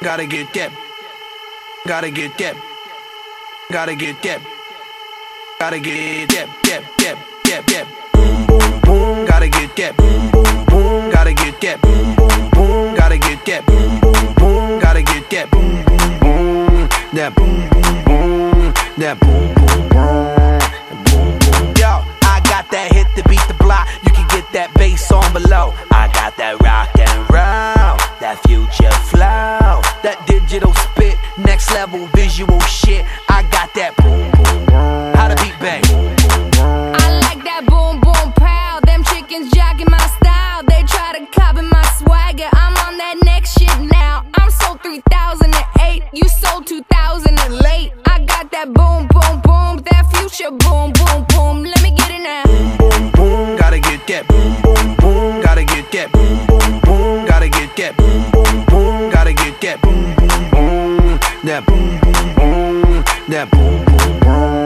Gotta get that. Gotta get that. Gotta get that. Gotta get that. Boom, boom, boom. Gotta get that. Boom, boom, boom. Gotta get that. Boom, boom, boom. Gotta get that. Boom, boom, boom. Gotta get that. Boom, boom, boom. That boom, boom, boom. That boom, boom, boom. Yo, I got that hit to beat the block. You can get that bass on below. I got that rock and roll, that future flow, that digital spit, next level visual shit. I got that boom, boom, boom. How to beat bang. I like that boom, boom, pow. Them chickens jacking my style. They try to copy my swagger. I'm on that next shit now. I'm sold 3008. You sold 2000 and late. I got that boom, boom, boom. That future boom, boom, boom. Let me get it now. Boom, boom, boom. Gotta get that. Boom, boom, boom. Gotta get that. Boom, boom, boom. Gotta get that. Boom, boom, boom. Gotta get that. Boom, boom, boom. That boom, boom, boom. That boom, boom, boom.